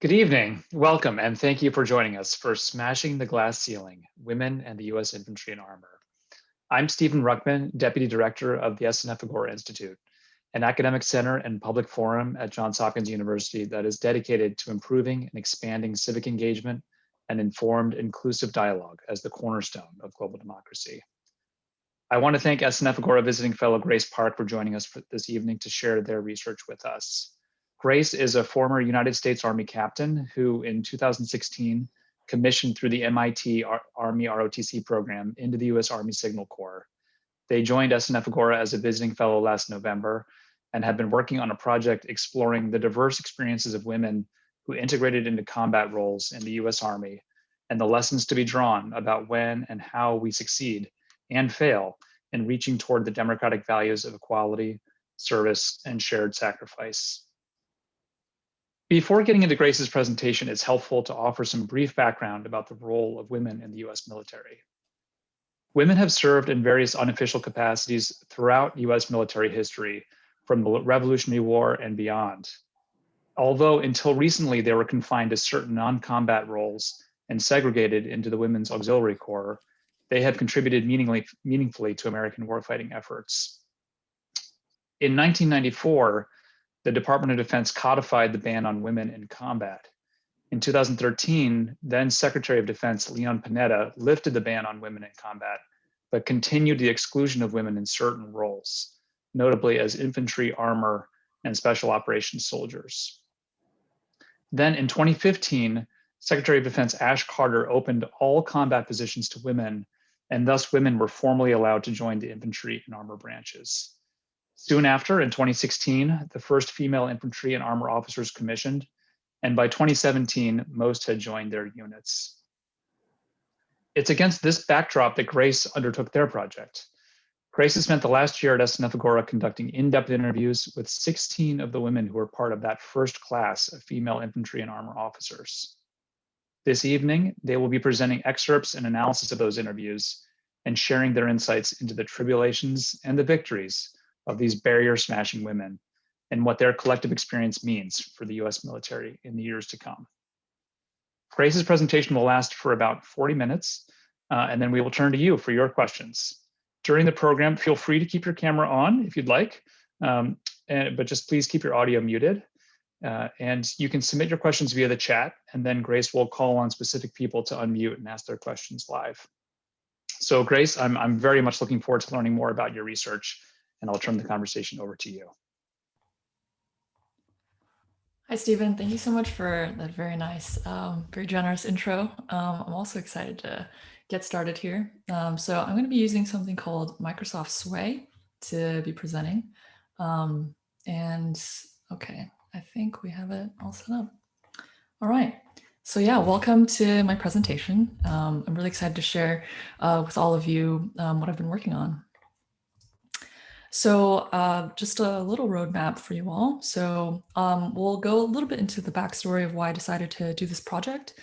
Good evening, welcome, and thank you for joining us for Smashing the Glass Ceiling, Women and the U.S. Infantry and Armor. I'm Stephen Ruckman, Deputy Director of the SNF Agora Institute, an academic center and public forum at Johns Hopkins University that is dedicated to improving and expanding civic engagement and informed, inclusive dialogue as the cornerstone of global democracy. I want to thank SNF Agora visiting fellow Grace Park for joining us this evening to share their research with us. Grace is a former United States Army captain who in 2016 commissioned through the MIT Army ROTC program into the US Army Signal Corps. They joined SNF Agora as a visiting fellow last November and have been working on a project exploring the diverse experiences of women who integrated into combat roles in the US Army and the lessons to be drawn about when and how we succeed and fail in reaching toward the democratic values of equality, service, and shared sacrifice. Before getting into Grace's presentation, it's helpful to offer some brief background about the role of women in the US military. Women have served in various unofficial capacities throughout US military history, from the Revolutionary War and beyond. Although until recently they were confined to certain non-combat roles and segregated into the Women's Auxiliary Corps, they have contributed meaningfully to American warfighting efforts. In 1994, the Department of Defense codified the ban on women in combat. In 2013, then Secretary of Defense Leon Panetta lifted the ban on women in combat, but continued the exclusion of women in certain roles, notably as infantry, armor, and special operations soldiers. Then in 2015, Secretary of Defense Ash Carter opened all combat positions to women, and thus women were formally allowed to join the infantry and armor branches. Soon after, in 2016, the first female infantry and armor officers commissioned, and by 2017, most had joined their units. It's against this backdrop that Grace undertook their project. Grace has spent the last year at SNF Agora conducting in-depth interviews with 16 of the women who were part of that first class of female infantry and armor officers. This evening, they will be presenting excerpts and analysis of those interviews and sharing their insights into the tribulations and the victories of these barrier-smashing women and what their collective experience means for the US military in the years to come. Grace's presentation will last for about 40 minutes, and then we will turn to you for your questions. During the program, feel free to keep your camera on if you'd like, but just please keep your audio muted. And you can submit your questions via the chat, and then Grace will call on specific people to unmute and ask their questions live. So Grace, I'm very much looking forward to learning more about your research, and I'll turn the conversation over to you. Hi, Stephen. Thank you so much for that very nice, very generous intro. I'm also excited to get started here. So I'm going to be using something called Microsoft Sway to be presenting. Okay, I think we have it all set up. All right. So yeah, welcome to my presentation. I'm really excited to share with all of you what I've been working on. So just a little roadmap for you all. So we'll go a little bit into the backstory of why I decided to do this project,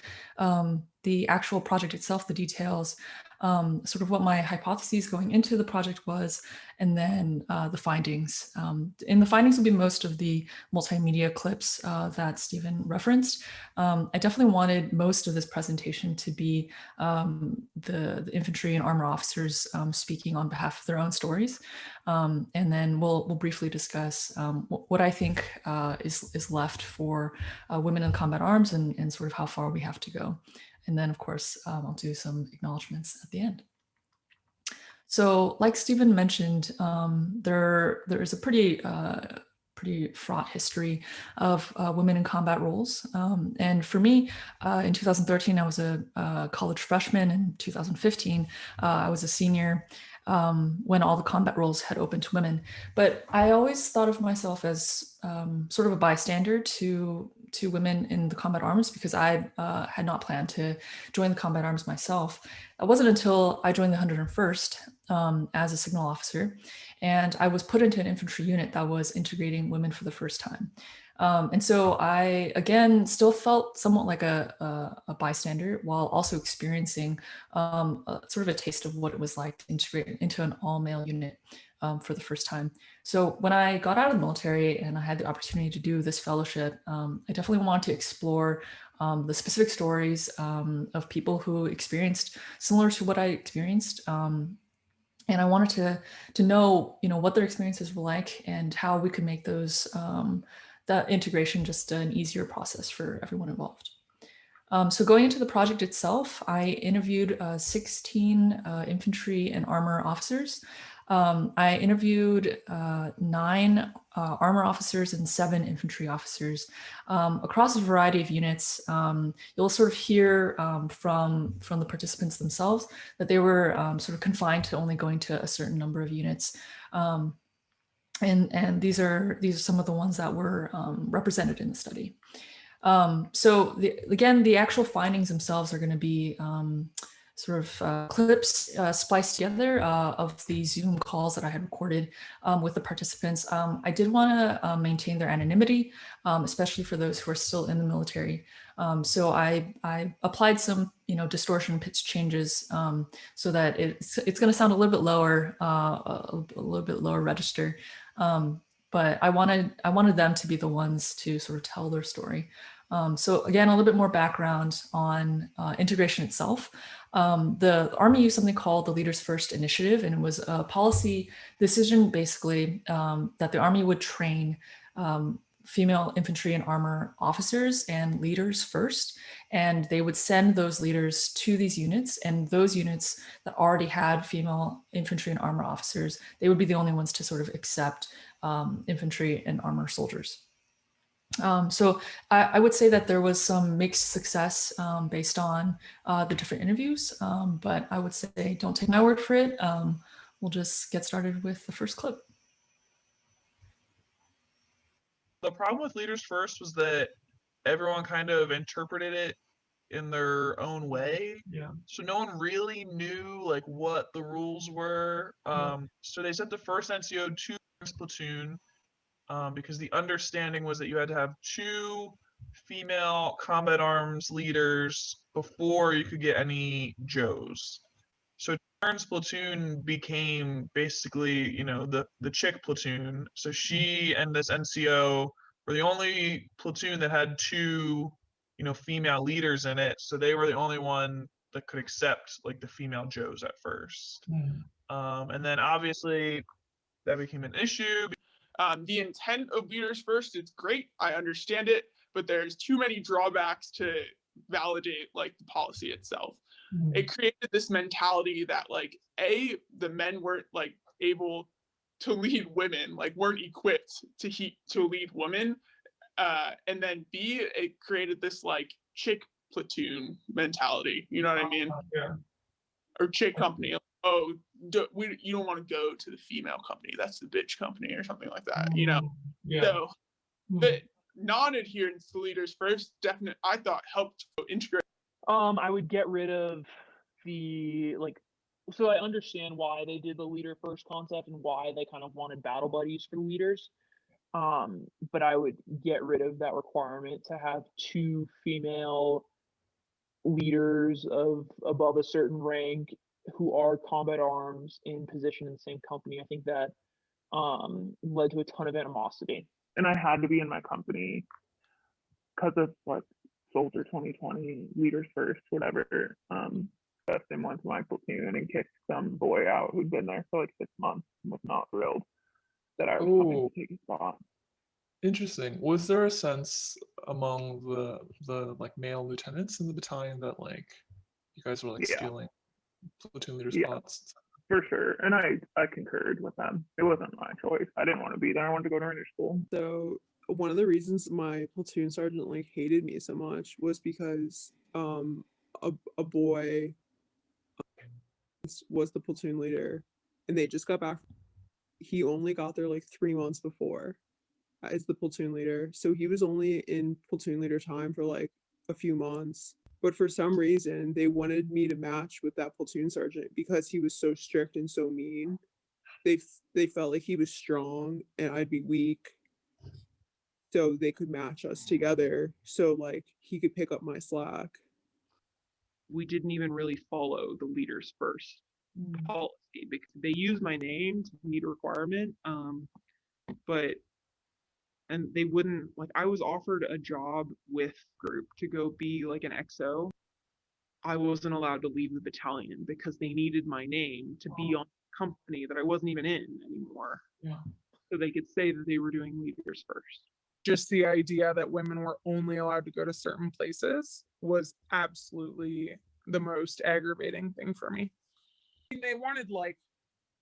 the actual project itself, the details, sort of what my hypotheses going into the project was, and then the findings. In the findings will be most of the multimedia clips that Stephen referenced. I definitely wanted most of this presentation to be the infantry and armor officers speaking on behalf of their own stories. And then we'll briefly discuss what I think is left for women in combat arms and sort of how far we have to go. And then, of course, I'll do some acknowledgements at the end. So like Stephen mentioned, there is a pretty fraught history of women in combat roles. And for me, in 2013, I was a college freshman. In 2015, I was a senior when all the combat roles had opened to women. But I always thought of myself as sort of a bystander to women in the combat arms because I had not planned to join the combat arms myself. It wasn't until I joined the 101st as a signal officer, and I was put into an infantry unit that was integrating women for the first time. And so I, again, still felt somewhat like a bystander while also experiencing sort of a taste of what it was like to integrate into an all-male unit for the first time. So when I got out of the military and I had the opportunity to do this fellowship, I definitely wanted to explore the specific stories of people who experienced similar to what I experienced. And I wanted to know, what their experiences were like and how we could make those that integration just an easier process for everyone involved. So going into the project itself, I interviewed 16 infantry and armor officers. I interviewed 9 armor officers and 7 infantry officers across a variety of units. You'll sort of hear from the participants themselves that they were sort of confined to only going to a certain number of units. And these are some of the ones that were represented in the study. So again, the actual findings themselves are going to be sort of clips spliced together of the Zoom calls that I had recorded with the participants. I did want to maintain their anonymity, especially for those who are still in the military. So I applied some, distortion pitch changes so that it's going to sound a little bit lower, a little bit lower register. But I wanted them to be the ones to sort of tell their story. So again, a little bit more background on integration itself. The Army used something called the Leaders First Initiative, and it was a policy decision basically that the Army would train female infantry and armor officers and leaders first, and they would send those leaders to these units, and those units that already had female infantry and armor officers, they would be the only ones to sort of accept infantry and armor soldiers. So I would say that there was some mixed success based on the different interviews, but I would say don't take my word for it. We'll just get started with the first clip. The problem with Leaders First was that everyone kind of interpreted it in their own way. Yeah. So no one really knew like what the rules were. So they sent the first NCO to this platoon because the understanding was that you had to have 2 female combat arms leaders before you could get any Joes. So Turn's platoon became basically, the chick platoon. So she and this NCO were the only platoon that had 2, female leaders in it. So they were the only one that could accept like the female Joes at first. And then obviously that became an issue. The intent of Leaders First is great. I understand it, but there's too many drawbacks to validate like the policy itself. It created this mentality that like the men weren't like able to lead women, like weren't equipped to lead women, and then B, it created this like chick platoon mentality. You know what I mean? Yeah. Or chick company. Oh, you don't want to go to the female company. That's the bitch company or something like that. Yeah. So the non-adherence to Leaders First I thought helped integrate. I would get rid of so I understand why they did the leader first concept and why they kind of wanted battle buddies for leaders. But I would get rid of that requirement to have 2 female leaders of above a certain rank who are combat arms in position in the same company. I think that led to a ton of animosity. And I had to be in my company because of what Soldier 2020, Leaders First, whatever. Dustin went to my platoon and kicked some boy out who'd been there for like 6 months and was not thrilled that I was coming to take his spot. Interesting. Was there a sense among the like male lieutenants in the battalion that like you guys were like stealing platoon leader spots? For sure. And I concurred with them. It wasn't my choice. I didn't want to be there. I wanted to go to Ranger School. So one of the reasons my platoon sergeant like hated me so much was because a boy was the platoon leader and they just got back. He only got there like 3 months before as the platoon leader. So he was only in platoon leader time for like a few months. But for some reason, they wanted me to match with that platoon sergeant because he was so strict and so mean. They felt like he was strong and I'd be weak. So they could match us together. So like he could pick up my slack. We didn't even really follow the Leaders First policy because they use my name to meet a requirement. But and they wouldn't like I was offered a job with group to go be like an XO. I wasn't allowed to leave the battalion because they needed my name to be on a company that I wasn't even in anymore. Yeah. So they could say that they were doing leaders first. Just the idea that women were only allowed to go to certain places was absolutely the most aggravating thing for me. They wanted like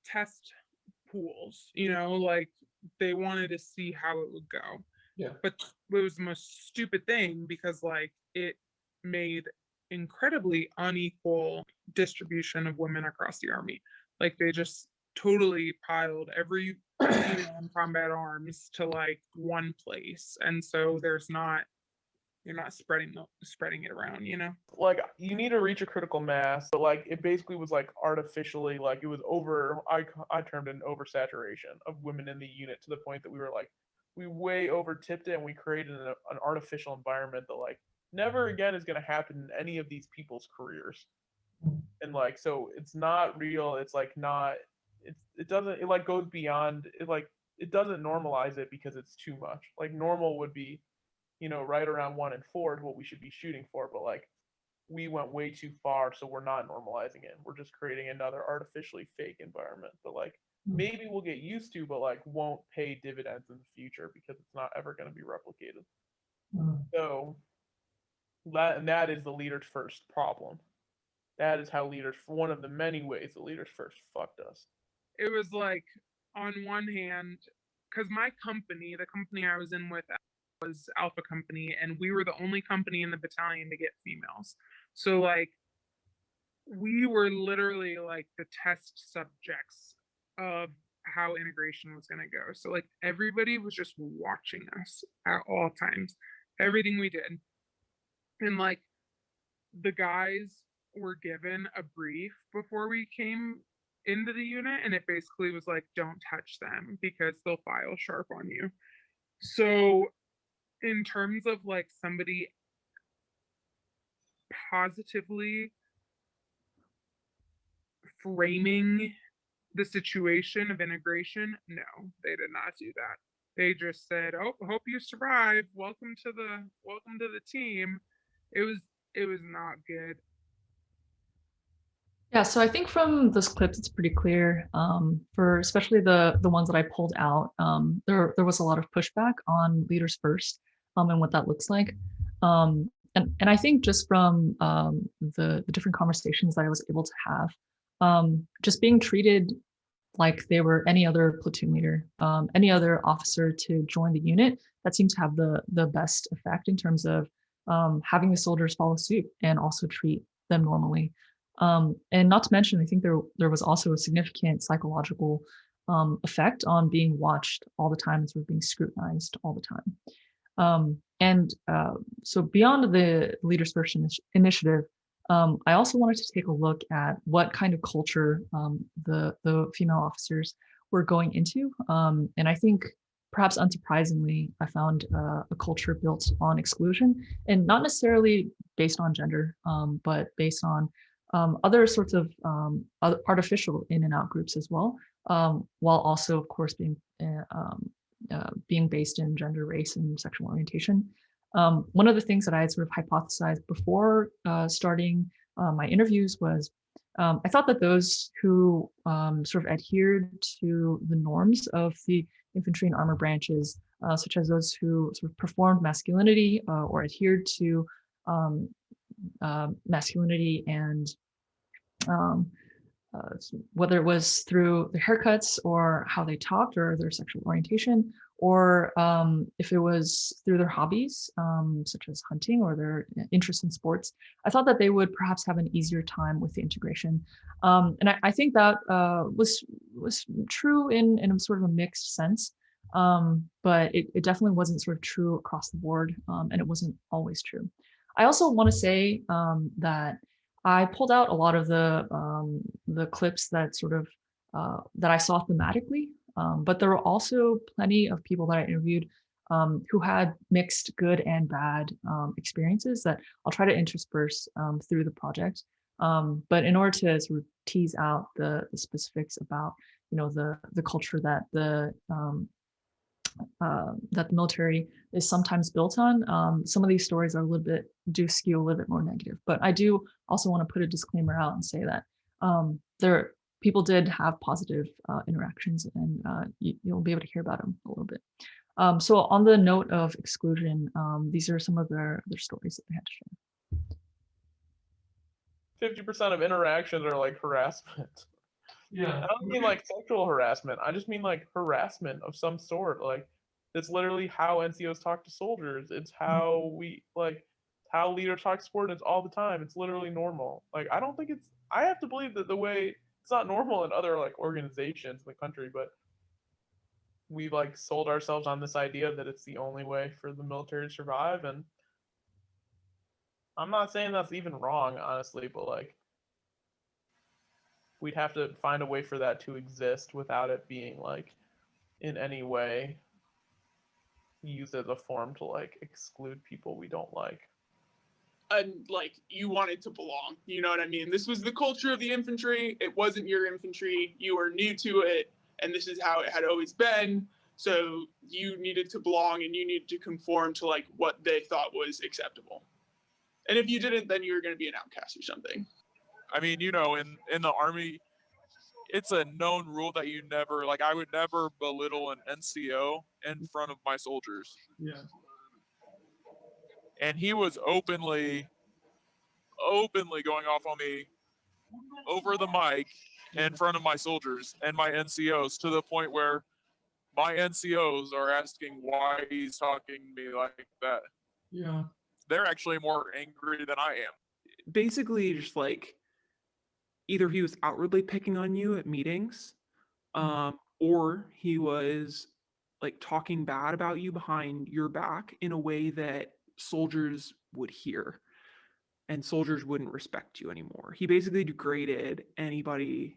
test pools, like they wanted to see how it would go. Yeah. But it was the most stupid thing because like it made incredibly unequal distribution of women across the army. Like they just totally piled every female in combat arms to like one place, and so you're not spreading it around. Like you need to reach a critical mass, but like it basically was like artificially like it was over. I termed it an oversaturation of women in the unit to the point that we were like we way over tipped it and we created an artificial environment that like never again is going to happen in any of these people's careers. And like so it's not real. It's like not. It doesn't. It like goes beyond. It doesn't normalize it because it's too much. Like normal would be right around 1 in 4 is what we should be shooting for. But like, we went way too far, so we're not normalizing it. We're just creating another artificially fake environment that like maybe we'll get used to, but like won't pay dividends in the future because it's not ever going to be replicated. So that is the leaders first problem. That is how leaders, one of the many ways the leaders first fucked us. It was like on one hand, because my company, the company I was in with was Alpha Company, and we were the only company in the battalion to get females. So like we were literally like the test subjects of how integration was going to go. So like everybody was just watching us at all times, everything we did. And like the guys were given a brief before we came into the unit, and it basically was like, don't touch them because they'll file sharp on you. So in terms of like somebody positively framing the situation of integration, no, they did not do that. They just said, "Oh, hope you survive. Welcome to the team." It was not good. Yeah, so I think from those clips, it's pretty clear for especially the ones that I pulled out, there was a lot of pushback on leaders first and what that looks like. And I think just from the different conversations that I was able to have, just being treated like they were any other platoon leader, any other officer to join the unit, that seemed to have the best effect in terms of having the soldiers follow suit and also treat them normally. And not to mention, I think there was also a significant psychological effect on being watched all the time and sort of being scrutinized all the time. So beyond the Leaders First initiative, I also wanted to take a look at what kind of culture the female officers were going into. And I think perhaps unsurprisingly, I found a culture built on exclusion, and not necessarily based on gender, but based on other sorts of other artificial in and out groups as well, while also, of course, being based in gender, race, and sexual orientation. One of the things that I had sort of hypothesized before starting my interviews was I thought that those who sort of adhered to the norms of the infantry and armor branches, such as those who sort of performed masculinity or adhered to masculinity and whether it was through their haircuts or how they talked or their sexual orientation, or if it was through their hobbies, such as hunting or their interest in sports, I thought that they would perhaps have an easier time with the integration. And I think that was true in sort of a mixed sense, but it definitely wasn't sort of true across the board, and it wasn't always true. I also want to say that I pulled out a lot of the clips that sort of that I saw thematically, but there were also plenty of people that I interviewed who had mixed good and bad experiences that I'll try to intersperse through the project. But in order to sort of tease out the specifics about, the culture that the military is sometimes built on, some of these stories are do skew a little bit more negative. But I do also want to put a disclaimer out and say that people did have positive interactions, and you'll be able to hear about them a little bit. So on the note of exclusion, these are some of their stories that they had to share. 50% of interactions are like harassment. Yeah. I don't mean like sexual harassment. I just mean like harassment of some sort. Like it's literally how NCOs talk to soldiers. It's how how leaders talk to subordinates all the time. It's literally normal. Like I don't think I have to believe that the way it's not normal in other like organizations in the country, but we've like sold ourselves on this idea that it's the only way for the military to survive. And I'm not saying that's even wrong, honestly, but like we'd have to find a way for that to exist without it being like in any way used as a form to like exclude people we don't like. And like you wanted to belong, you know what I mean? This was the culture of the infantry. It wasn't your infantry. You were new to it, and this is how it had always been. So you needed to belong, and you needed to conform to like what they thought was acceptable. And if you didn't, then you were going to be an outcast or something. I mean, in the Army, it's a known rule that you never, like, I would never belittle an NCO in front of my soldiers. Yeah. And he was openly going off on me over the mic in front of my soldiers and my NCOs, to the point where my NCOs are asking why he's talking to me like that. Yeah. They're actually more angry than I am. Basically, just like either he was outwardly picking on you at meetings, or he was like talking bad about you behind your back in a way that soldiers would hear, and soldiers wouldn't respect you anymore. He basically degraded anybody's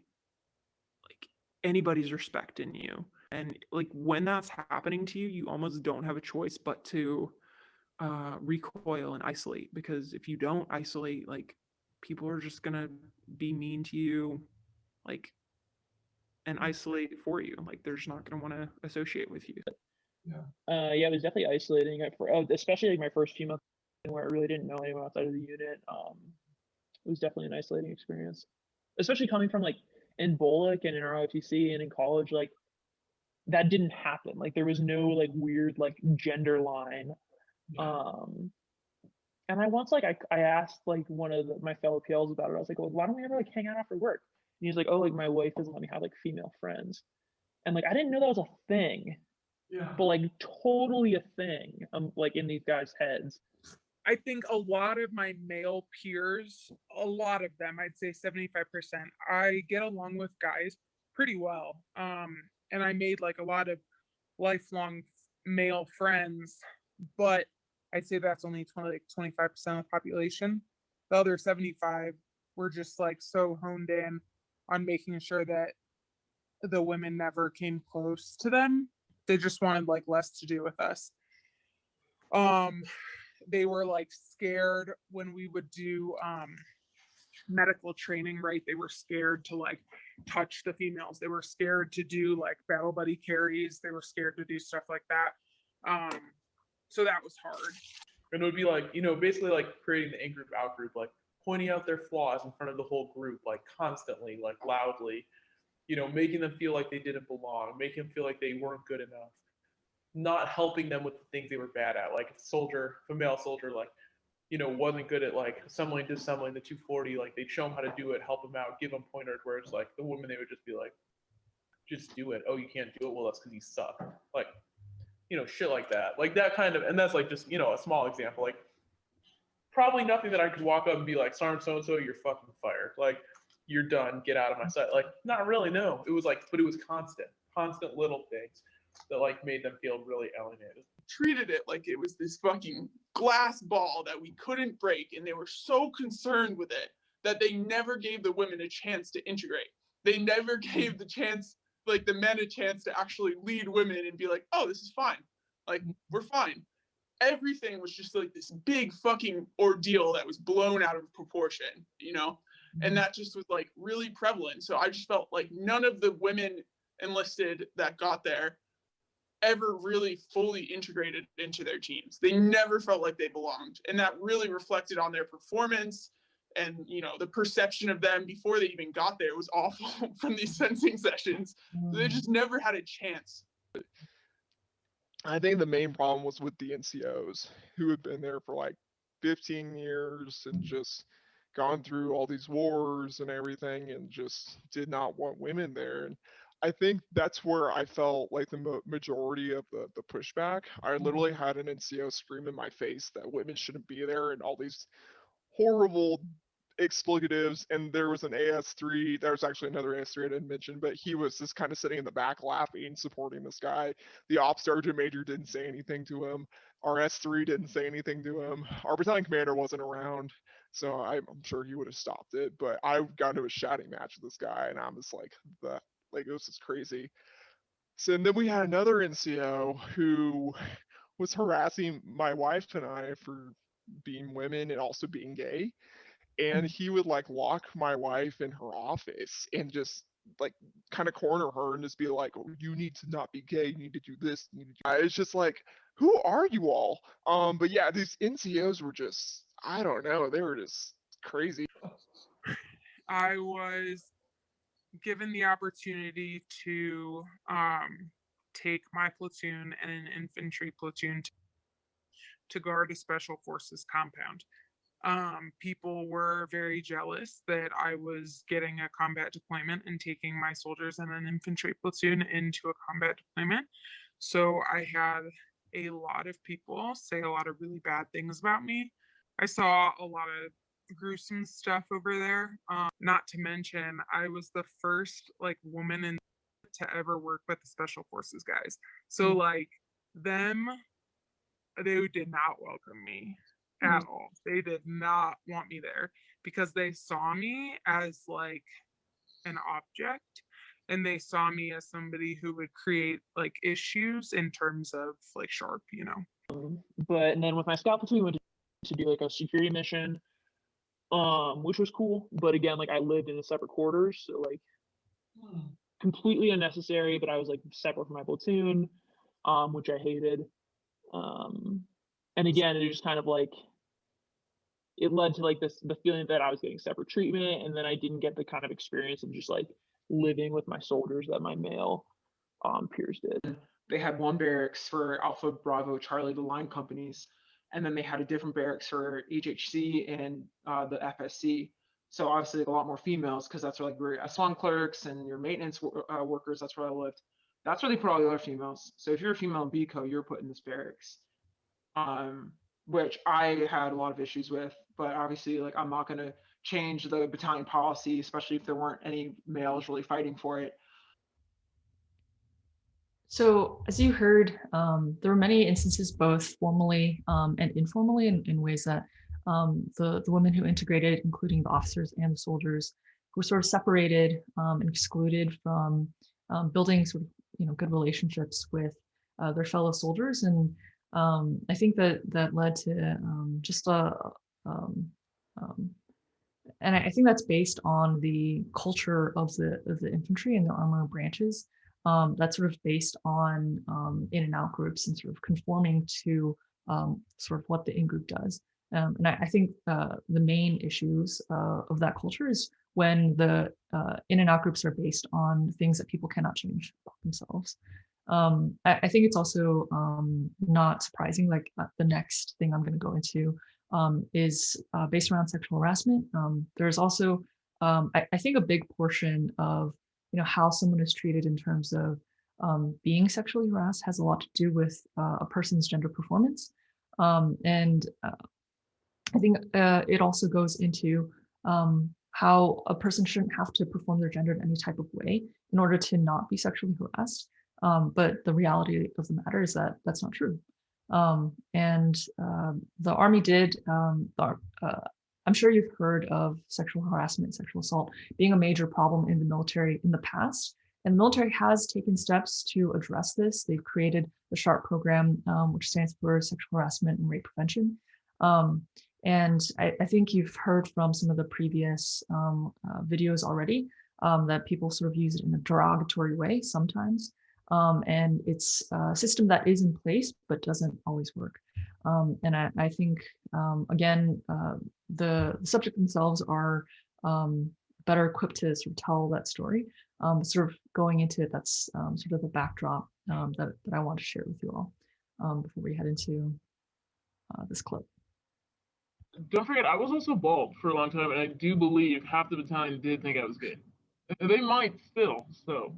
respect in you. And like when that's happening to you, you almost don't have a choice but to recoil and isolate, because if you don't isolate, like people are just gonna be mean to you, like, and isolate for you. Like they're just not gonna want to associate with you. Yeah, it was definitely isolating, especially like my first few months where I really didn't know anyone outside of the unit. It was definitely an isolating experience, especially coming from like in BOLIC and in ROTC and in college. Like that didn't happen. Like there was no like weird like gender line. And I once like I asked like one of my fellow PLs about it. I was like, well, why don't we ever like hang out after work? And he's like, oh, like my wife doesn't let me have like female friends. And like I didn't know that was a thing. Yeah. But like totally a thing, like in these guys' heads. I think a lot of my male peers, a lot of them, I'd say 75%, I get along with guys pretty well. And I made like a lot of lifelong male friends, but I'd say that's only 25% of the population. The other 75 were just like so honed in on making sure that the women never came close to them. They just wanted like less to do with us. They were like scared when we would do medical training, right? They were scared to like touch the females. They were scared to do like battle buddy carries. They were scared to do stuff like that. So that was hard. And it would be like, basically like creating the in-group, out-group, like pointing out their flaws in front of the whole group, like constantly, like loudly, making them feel like they didn't belong, making them feel like they weren't good enough, not helping them with the things they were bad at. Like if a male soldier, like, wasn't good at like assembling, disassembling the 240, like they'd show them how to do it, help them out, give them pointers, where it's like the women, they would just be like, just do it. Oh, you can't do it? Well, that's because you suck. Like, shit like that. Like that kind of, and that's like just, a small example. Like probably nothing that I could walk up and be like, Sergeant so-and-so, you're fucking fired. Like, you're done, get out of my sight. Like, not really, no. It was like, but it was constant little things that like made them feel really alienated. Treated it like it was this fucking glass ball that we couldn't break, and they were so concerned with it that they never gave the women a chance to integrate. They never gave the men a chance to actually lead women and be like, oh, this is fine. Like, we're fine. Everything was just like this big fucking ordeal that was blown out of proportion, and that just was like really prevalent. So I just felt like none of the women enlisted that got there ever really fully integrated into their teams. They never felt like they belonged, and that really reflected on their performance. And the perception of them before they even got there was awful from these sensing sessions. So they just never had a chance. I think the main problem was with the NCOs who had been there for like 15 years and just gone through all these wars and everything and just did not want women there. And I think that's where I felt like the majority of the pushback. I literally had an NCO scream in my face that women shouldn't be there and all these horrible explicatives. And there was an AS3, there was actually another AS3 I didn't mention, but he was just kind of sitting in the back laughing, supporting this guy. The ops sergeant major didn't say anything to him. Our S3 didn't say anything to him. Our battalion commander wasn't around, so I'm sure he would have stopped it. But I got into a shouting match with this guy, and I'm just like, it was just crazy. So and then we had another NCO who was harassing my wife and I for being women and also being gay. And he would like lock my wife in her office and just like kind of corner her and just be like, oh, you need to not be gay, you need to do this, you need to do that. It's just like, who are you all? But yeah, these NCOs were just, I don't know, they were just crazy. I was given the opportunity to take my platoon and an infantry platoon to guard a special forces compound. People were very jealous that I was getting a combat deployment and taking my soldiers and an infantry platoon into a combat deployment. So I had a lot of people say a lot of really bad things about me. I saw a lot of gruesome stuff over there. Not to mention, I was the first like woman to ever work with the special forces guys. So like they did not welcome me at all. They did not want me there because they saw me as like an object, and they saw me as somebody who would create like issues in terms of like sharp, But and then with my scout platoon, we went to do like a security mission, which was cool. But again, like I lived in a separate quarters, so like completely unnecessary. But I was like separate from my platoon, which I hated. And again, it just kind of like it led to like the feeling that I was getting separate treatment, and then I didn't get the kind of experience of just like living with my soldiers that my male peers did. They had one barracks for Alpha, Bravo, Charlie, the line companies, and then they had a different barracks for HHC and the FSC. So obviously like a lot more females because that's where like your S1 clerks and your maintenance workers, that's where I lived. That's where they put all the other females. So if you're a female in BCO, you're put in this barracks. Which I had a lot of issues with, but obviously like I'm not going to change the battalion policy, especially if there weren't any males really fighting for it. So as you heard, there were many instances, both formally and informally, in ways that the women who integrated, including the officers and the soldiers, were sort of separated and excluded from building sort of good relationships with their fellow soldiers. And I think that led to just and I think that's based on the culture of the infantry and the armor branches. That's sort of based on in and out groups and sort of conforming to sort of what the in-group does. And I think the main issues of that culture is when the in and out groups are based on things that people cannot change about themselves. I think it's also not surprising, like the next thing I'm going to go into is based around sexual harassment. There's also, I think, a big portion of how someone is treated in terms of being sexually harassed has a lot to do with a person's gender performance. And I think it also goes into how a person shouldn't have to perform their gender in any type of way in order to not be sexually harassed. But the reality of the matter is that that's not true. And the Army did, I'm sure you've heard of sexual harassment, sexual assault being a major problem in the military in the past. And the military has taken steps to address this. They've created the SHARP program, which stands for Sexual Harassment and Rape Prevention. And I think you've heard from some of the previous videos already that people sort of use it in a derogatory way sometimes. And it's a system that is in place, but doesn't always work. And I think, again, the subject themselves are better equipped to sort of tell that story. Sort of going into it, that's sort of the backdrop that I want to share with you all before we head into this clip. Don't forget, I was also bald for a long time, and I do believe half the battalion did think I was gay. They might still, so.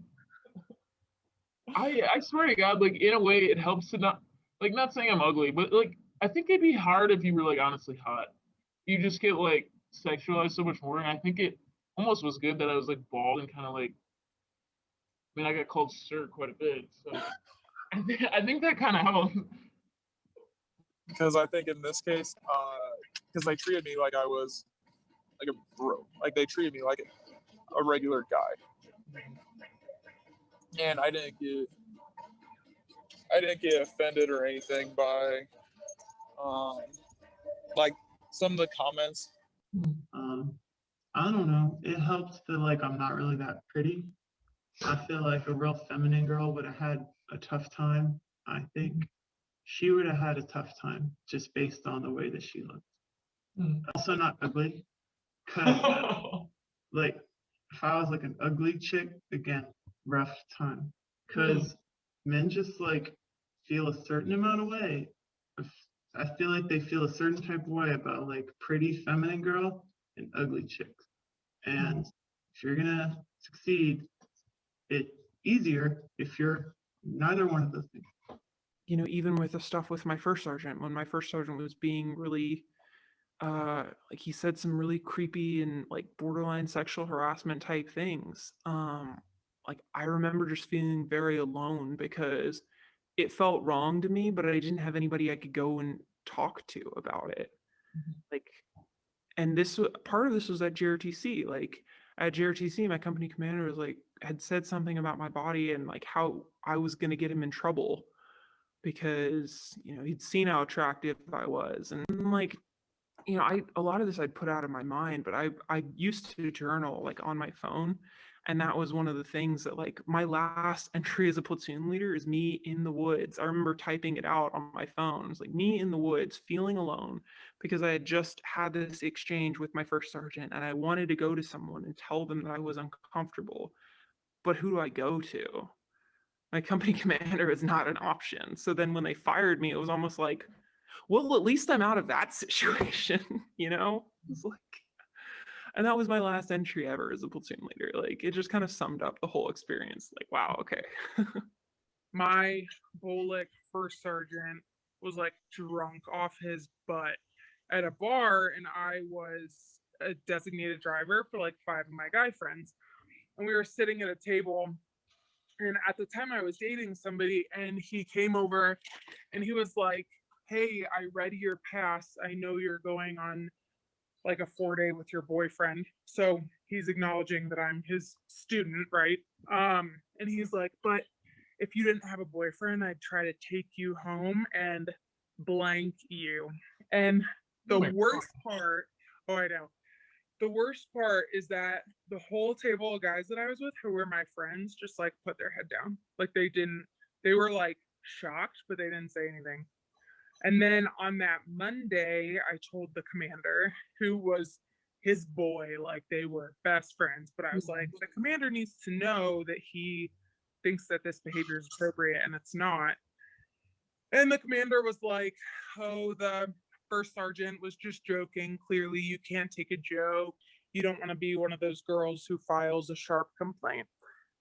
I swear to God, like, in a way, it helps to not, like, not saying I'm ugly, but, like, I think it'd be hard if you were, like, honestly hot. You just get, like, sexualized so much more, and I think it almost was good that I was, like, bald and kind of, like, I mean, I got called sir quite a bit, so. I think that kind of helped. Because I think in this case, because they treated me like I was like a bro, like they treated me like a regular guy, and I didn't get offended or anything by like some of the comments. I don't know. It helps that like I'm not really that pretty. I feel like a real feminine girl would have had a tough time. I think she would have had a tough time just based on the way that she looked. Also not ugly, cause like if I was like an ugly chick, again, rough time. Cause men just like feel a certain amount of way. I feel like they feel a certain type of way about like pretty feminine girl and ugly chicks. And if you're gonna succeed, it's easier if you're neither one of those things. You know, even with the stuff with my first sergeant, when my first sergeant was being really, like he said some really creepy and like borderline sexual harassment type things. Like I remember just feeling very alone because it felt wrong to me, but I didn't have anybody I could go and talk to about it. Like, and this part of this was at JRTC. Like at JRTC, my company commander was like had said something about my body and like how I was gonna get him in trouble because you know he'd seen how attractive I was, and like you know a lot of this I'd put out of my mind, but I used to journal like on my phone, and that was one of the things that like my last entry as a platoon leader is me in the woods. I remember typing it out on my phone. It's like me in the woods feeling alone because I had just had this exchange with my first sergeant and I wanted to go to someone and tell them that I was uncomfortable, but who do I go to? My company commander is not an option. So then when they fired me, it was almost like, well, at least I'm out of that situation, you know? It's like, and that was my last entry ever as a platoon leader. Like, it just kind of summed up the whole experience. Like, wow, okay. My Bolic first sergeant was like drunk off his butt at a bar, and I was a designated driver for like 5 of my guy friends. And we were sitting at a table, and at the time I was dating somebody, and he came over and he was like, hey, I read your pass. I know you're going on like a 4-day with your boyfriend. So he's acknowledging that I'm his student, right? And he's like, but if you didn't have a boyfriend, I'd try to take you home and blank you. And the worst part, oh, I know. The worst part is that the whole table of guys that I was with who were my friends just like put their head down. Like they were like shocked, but they didn't say anything. And then on that Monday, I told the commander, who was his boy, like they were best friends, but I was like, the commander needs to know that he thinks that this behavior is appropriate and it's not. And the commander was like, oh, the first sergeant was just joking. Clearly, you can't take a joke. You don't want to be one of those girls who files a sharp complaint.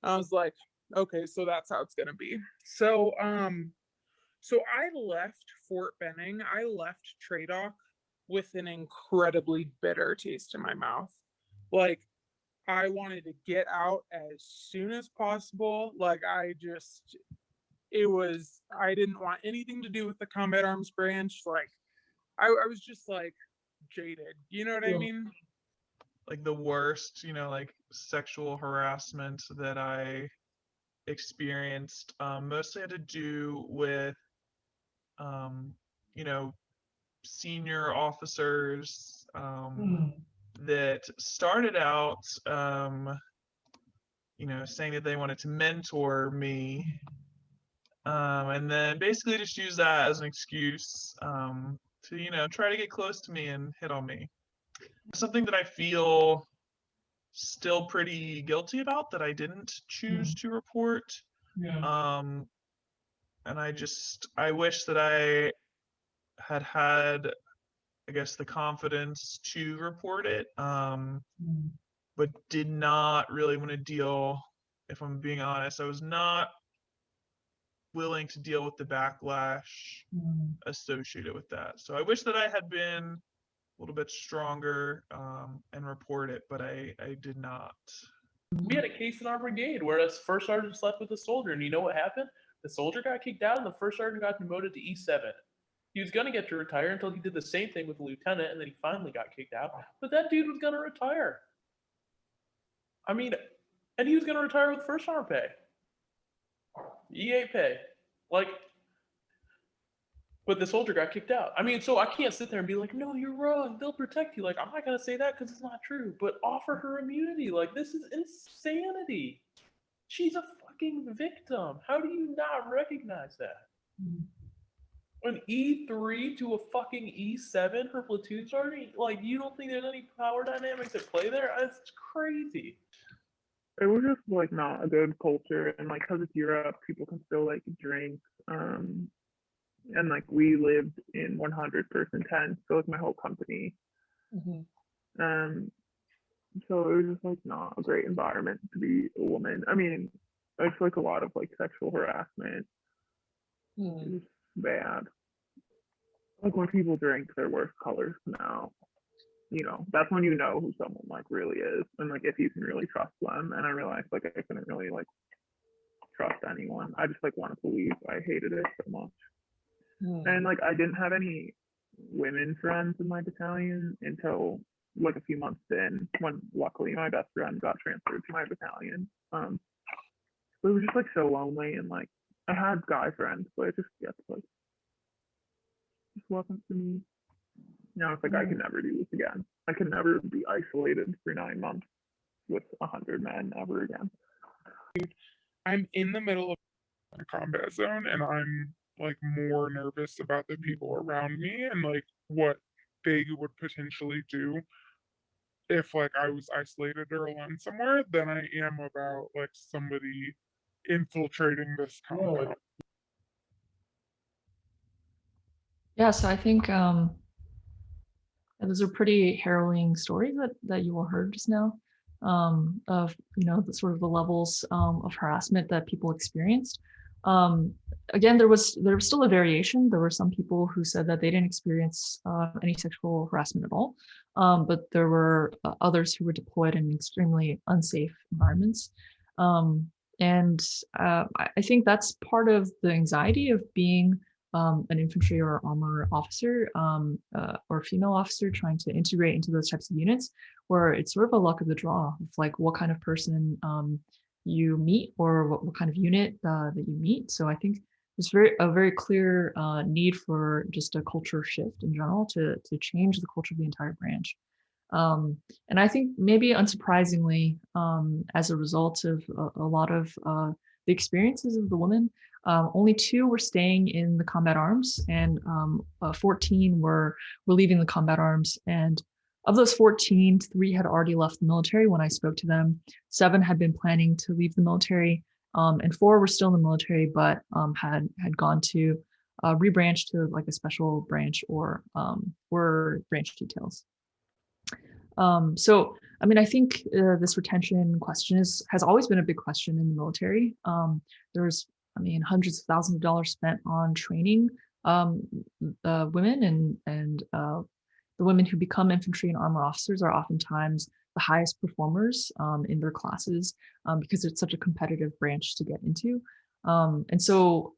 I was like, okay, so that's how it's gonna be. So I left Fort Benning. I left Tradoc with an incredibly bitter taste in my mouth. Like I wanted to get out as soon as possible. Like I didn't want anything to do with the combat arms branch. Like I was just like jaded. You know what I mean? Like the worst, like sexual harassment that I experienced mostly had to do with, you know, senior officers that started out, saying that they wanted to mentor me, and then basically just use that as an excuse to, try to get close to me and hit on me. Something that I feel still pretty guilty about that I didn't choose to report. And I wish that I had, I guess, the confidence to report it, but did not really want to deal, if I'm being honest, I was not willing to deal with the backlash associated with that. So I wish that I had been a little bit stronger and report it, but I did not. We had a case in our brigade where a first sergeant slept with a soldier, and you know what happened? The soldier got kicked out, and the first sergeant got demoted to E7. He was going to get to retire until he did the same thing with the lieutenant, and then he finally got kicked out. But that dude was going to retire. I mean, and he was going to retire with first arm pay. EA pay. But the soldier got kicked out. I mean, so I can't sit there and be like, no, you're wrong. They'll protect you. I'm not going to say that because it's not true. But offer her immunity. This is insanity. She's a fucking victim. How do you not recognize that? An E3 to a fucking E7, her platoon sergeant? You don't think there's any power dynamics at play there? That's crazy. It was just not a good culture, and because it's Europe, people can still drink. And we lived in 100-person tents, so my whole company. So it was just not a great environment to be a woman. I mean, it's a lot of sexual harassment. It's bad. When people drink their worst colors now, that's when you know who someone really is, and if you can really trust them. And I realized I couldn't really trust anyone. I just wanted to leave. I hated it so much. And I didn't have any women friends in my battalion until a few months in, when luckily my best friend got transferred to my battalion. But it was just so lonely, and I had guy friends, but it just gets just wasn't for me. It's I could never do this again. I could never be isolated for 9 months with 100 men ever again. I'm in the middle of a combat zone, and I'm more nervous about the people around me and what they would potentially do if I was isolated or alone somewhere than I am about somebody infiltrating this combat. Yeah, so I think those are pretty harrowing stories that you all heard just now, of the sort of the levels of harassment that people experienced. Again, there was still a variation. There were some people who said that they didn't experience any sexual harassment at all, but there were others who were deployed in extremely unsafe environments. And I think that's part of the anxiety of being an infantry or armor officer or female officer trying to integrate into those types of units, where it's sort of a luck of the draw of what kind of person you meet, or what kind of unit that you meet. So I think there's a very clear need for just a culture shift in general to change the culture of the entire branch. And I think maybe unsurprisingly, as a result of a lot of the experiences of the women, only 2 were staying in the combat arms, and 14 were leaving the combat arms. And of those 14, 3 had already left the military when I spoke to them. 7 had been planning to leave the military, and 4 were still in the military, but had gone to rebranch to a special branch or branch details. So, I mean, I think this retention question has always been a big question in the military. There's, hundreds of thousands of dollars spent on training women, and the women who become infantry and armor officers are oftentimes the highest performers in their classes because it's such a competitive branch to get into. And so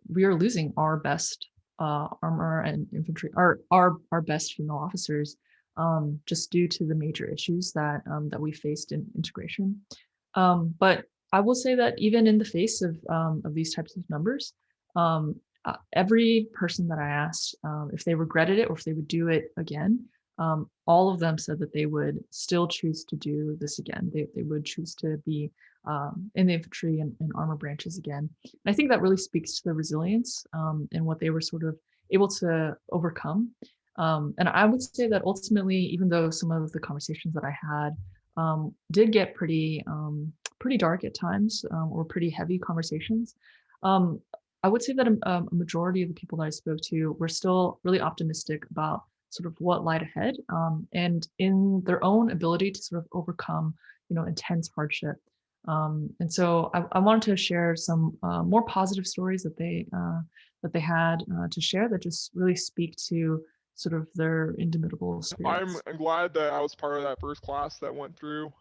we are losing our best armor and infantry, our best female officers, just due to the major issues that we faced in integration. But I will say that even in the face of these types of numbers, every person that I asked if they regretted it or if they would do it again, all of them said that they would still choose to do this again. They would choose to be in the infantry and armor branches again. And I think that really speaks to the resilience and what they were sort of able to overcome. And I would say that ultimately, even though some of the conversations that I had did get pretty dark at times or pretty heavy conversations, I would say that a majority of the people that I spoke to were still really optimistic about sort of what lied ahead and in their own ability to sort of overcome, intense hardship. And so I wanted to share some more positive stories that they had to share that just really speak to sort of their indomitable spirits. I'm glad that I was part of that first class that went through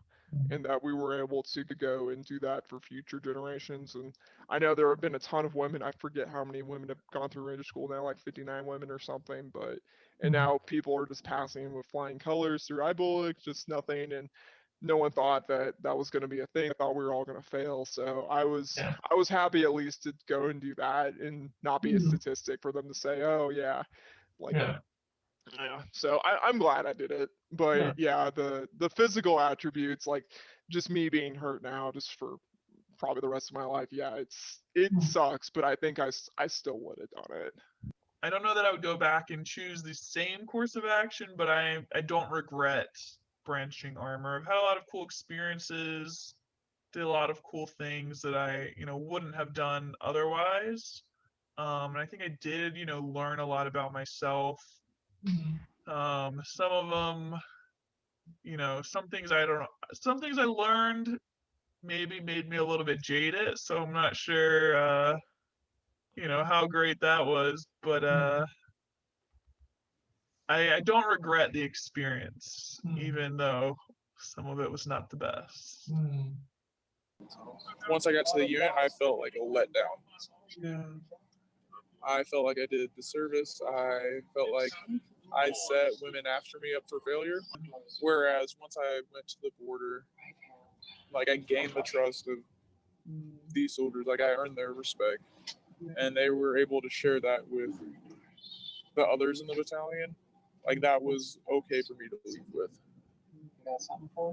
and that we were able to go and do that for future generations. And I know there have been a ton of women. I forget how many women have gone through Ranger School now, like 59 women or something. And now people are just passing with flying colors through IBULIC, just nothing. And no one thought that that was going to be a thing. I thought we were all going to fail. So I was happy at least to go and do that and not be a statistic for them to say, oh yeah, like. Yeah, so I'm glad I did it, but yeah, the physical attributes, like just me being hurt now, just for probably the rest of my life, yeah, it sucks, but I think I still would have done it. I don't know that I would go back and choose the same course of action, but I don't regret branching armor. I've had a lot of cool experiences, did a lot of cool things that I wouldn't have done otherwise. And I think I did learn a lot about myself. Some of them, some things I learned maybe made me a little bit jaded, so I'm not sure how great that was, but I don't regret the experience, even though some of it was not the best. Once I got to the unit, I felt like a letdown. Yeah. I felt like I did the service. I felt like I set women after me up for failure. Whereas once I went to the border, like I gained the trust of these soldiers. Like I earned their respect, and they were able to share that with the others in the battalion. Like that was okay for me to leave with.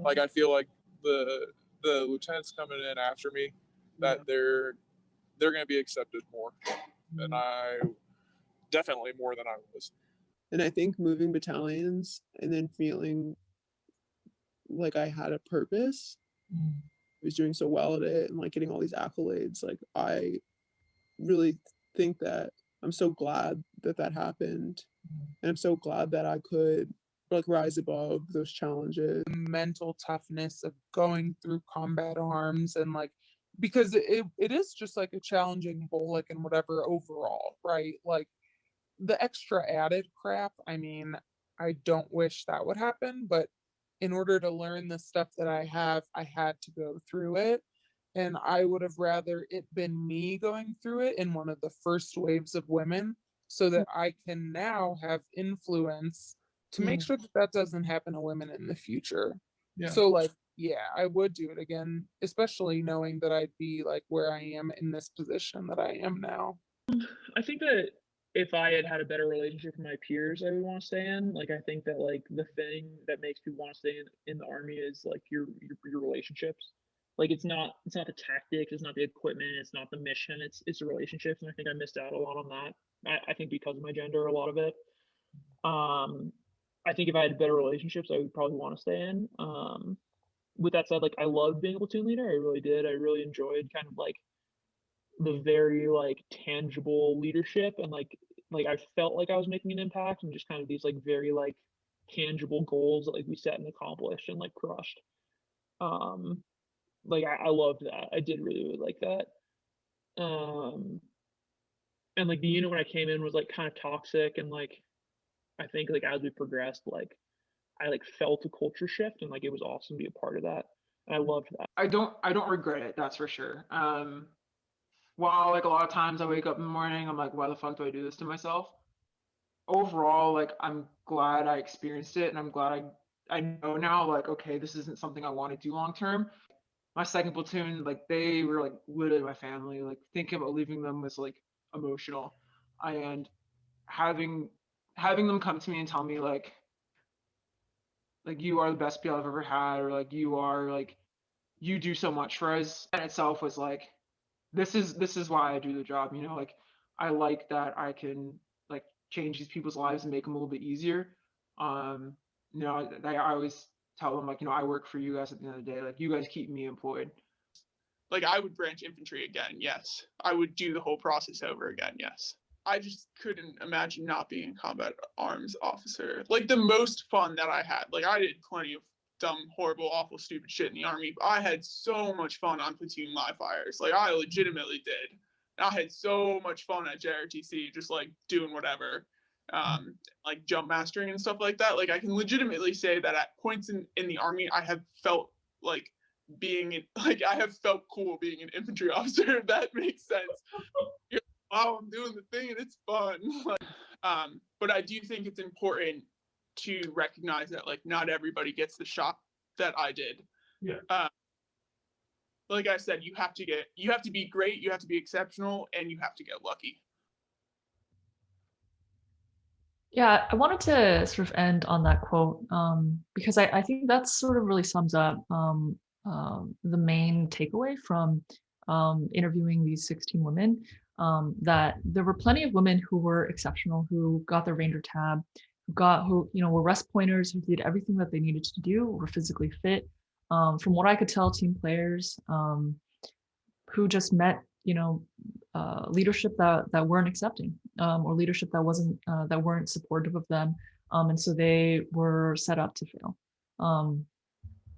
Like I feel like the lieutenants coming in after me, that they're going to be accepted more than I, definitely more than I was. And I think moving battalions and then feeling like I had a purpose, I was doing so well at it and like getting all these accolades, like I really think that I'm so glad that that happened, and I'm so glad that I could like rise above those challenges. The mental toughness of going through combat arms and like, because it is just like a challenging BOLIC and whatever overall, right? Like the extra added crap, I mean, I don't wish that would happen, but in order to learn the stuff that I have, I had to go through it. And I would have rather it been me going through it in one of the first waves of women so that I can now have influence to make sure that that doesn't happen to women in the future. Yeah. So like, yeah, I would do it again, especially knowing that I'd be like where I am in this position that I am now. I think that if I had had a better relationship with my peers, I would want to stay in. Like, I think that like the thing that makes people want to stay in the army is like your relationships. Like, it's not the tactics, it's not the equipment, it's not the mission, it's the relationships. And I think I missed out a lot on that. I think because of my gender, a lot of it. I think if I had better relationships, I would probably want to stay in. With that said, like I loved being a platoon leader. I really did. I really enjoyed kind of like the very like tangible leadership and like I felt like I was making an impact and just kind of these like very like tangible goals that like we set and accomplished and like crushed. Like I loved that. I did really, really like that. And like the unit when I came in was like kind of toxic and like I think like as we progressed, like I like felt a culture shift and like it was awesome to be a part of that. And I loved that. I don't regret it, that's for sure. While like a lot of times I wake up in the morning, I'm like, why the fuck do I do this to myself? Overall, like I'm glad I experienced it, and I'm glad I know now, like, okay, this isn't something I want to do long term. My second platoon, like they were like literally my family. Like thinking about leaving them was like emotional. and having them come to me and tell me like you are the best PL I've ever had, or like you do so much for us, in itself was like, this is why I do the job, you know, like I like that I can like change these people's lives and make them a little bit easier. You know, I always tell them like, you know, I work for you guys at the end of the day, like you guys keep me employed. Like I would branch infantry again, yes. I would do the whole process over again, yes. I just couldn't imagine not being a combat arms officer. Like the most fun that I had, like I did plenty of dumb, horrible, awful, stupid shit in the Army, but I had so much fun on platoon live fires. Like I legitimately did. And I had so much fun at JRTC, just like doing whatever, like jump mastering and stuff like that. Like I can legitimately say that at points in the Army, I have felt like I have felt cool being an infantry officer, if that makes sense. Wow, I'm doing the thing and it's fun. But I do think it's important to recognize that like not everybody gets the shot that I did. Yeah. Like I said, you have to be great, you have to be exceptional, and you have to get lucky. Yeah, I wanted to sort of end on that quote because I think that sort of really sums up the main takeaway from interviewing these 16 women, that there were plenty of women who were exceptional, who got their Ranger tab, who you know were rest pointers, who did everything that they needed to do, were physically fit. From what I could tell, team players who just met you know leadership that weren't accepting, or leadership that wasn't that weren't supportive of them, and so they were set up to fail.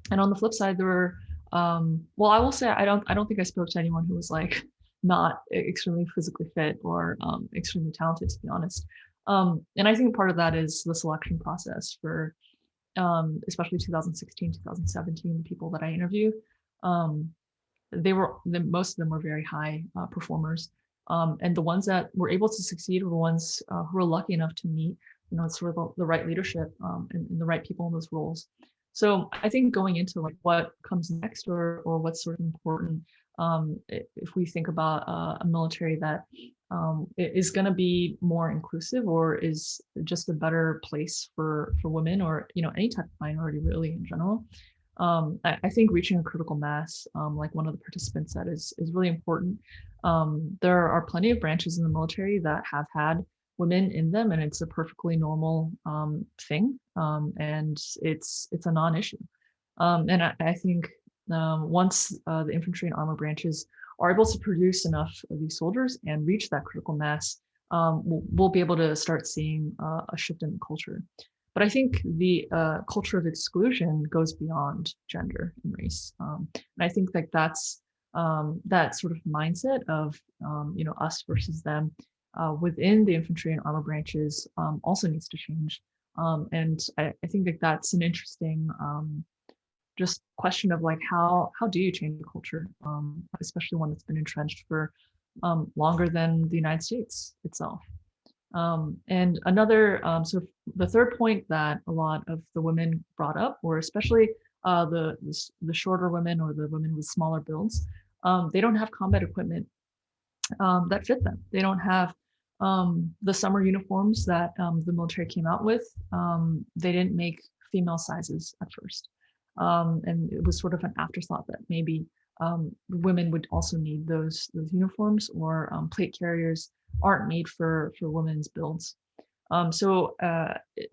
And on the flip side, there were well, I will say I don't think I spoke to anyone who was like not extremely physically fit or extremely talented, to be honest. And I think part of that is the selection process for especially 2016, 2017, the people that I interviewed. Most of them were very high performers, and the ones that were able to succeed were the ones who were lucky enough to meet sort of the right leadership and the right people in those roles. So I think going into like what comes next, or what's sort of important, if we think about a military that is going to be more inclusive, or is just a better place for women, or any type of minority really in general. I think reaching a critical mass, like one of the participants said, is really important. There are plenty of branches in the military that have had women in them, and it's a perfectly normal thing, and it's a non-issue. And I think once the infantry and armor branches are able to produce enough of these soldiers and reach that critical mass, we'll be able to start seeing a shift in the culture. But I think the culture of exclusion goes beyond gender and race. And I think that's that sort of mindset of us versus them within the infantry and armor branches also needs to change. And I think that's an interesting just question of like how do you change the culture, especially one that's been entrenched for longer than the United States itself. And another, so the third point that a lot of the women brought up, or especially the shorter women or the women with smaller builds, they don't have combat equipment that fit them. They don't have the summer uniforms that the military came out with. They didn't make female sizes at first. And it was sort of an afterthought that maybe women would also need those uniforms, or plate carriers aren't made for women's builds. So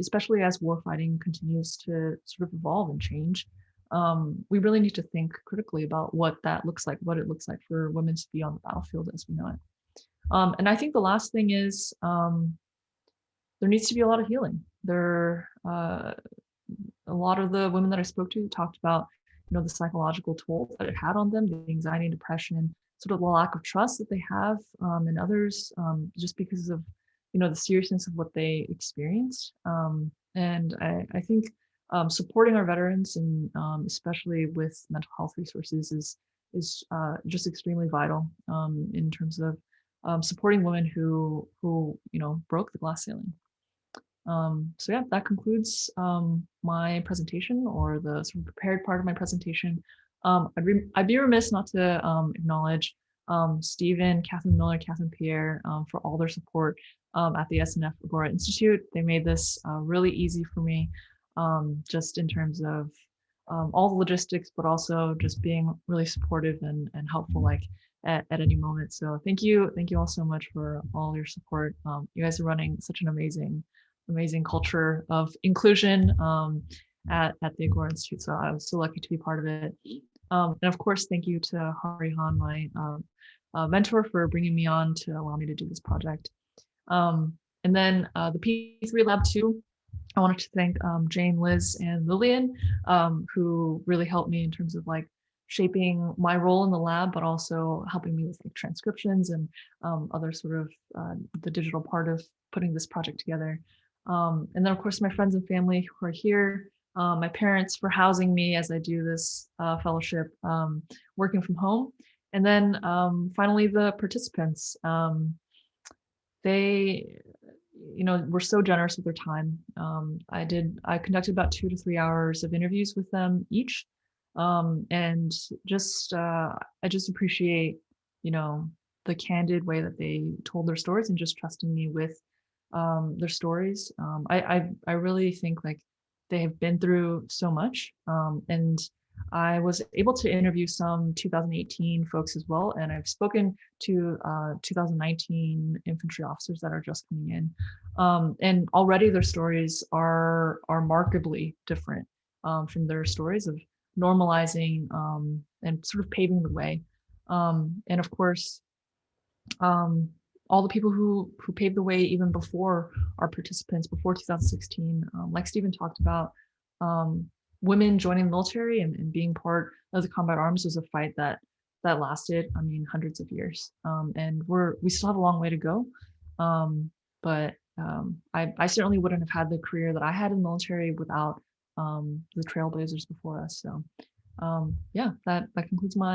especially as warfighting continues to sort of evolve and change, we really need to think critically about what that looks like, what it looks like for women to be on the battlefield as we know it. And I think the last thing is there needs to be a lot of healing. A lot of the women that I spoke to talked about, the psychological toll that it had on them, the anxiety and depression, sort of the lack of trust that they have in others, just because of, the seriousness of what they experienced. And I think supporting our veterans, and especially with mental health resources, is just extremely vital in terms of supporting women who broke the glass ceiling. So yeah, that concludes my presentation, or the sort of prepared part of my presentation. I'd be remiss not to acknowledge Stephen, Catherine Miller, Catherine Pierre for all their support at the SNF Agora Institute. They made this really easy for me, just in terms of all the logistics, but also just being really supportive and helpful, like at any moment. So thank you all so much for all your support. You guys are running such an amazing culture of inclusion at the Agora Institute. So I was so lucky to be part of it. And of course, thank you to Hari Han, my mentor, for bringing me on to allow me to do this project. And then the P3 Lab 2, I wanted to thank Jane, Liz, and Lillian, who really helped me in terms of like shaping my role in the lab, but also helping me with like transcriptions and other sort of the digital part of putting this project together. And then of course my friends and family who are here, my parents for housing me as I do this fellowship, working from home. And then finally the participants. They were so generous with their time. I conducted about 2 to 3 hours of interviews with them each. And just, I just appreciate, the candid way that they told their stories and just trusting me with their stories. I really think like they have been through so much. And I was able to interview some 2018 folks as well, and I've spoken to 2019 infantry officers that are just coming in, and already their stories are markedly different from their stories of normalizing and sort of paving the way, and of course, all the people who paved the way even before our participants, before 2016, like Stephen talked about. Women joining the military and being part of the combat arms was a fight that lasted, I mean, hundreds of years. And we still have a long way to go. But I certainly wouldn't have had the career that I had in the military without the trailblazers before us. So yeah, that concludes my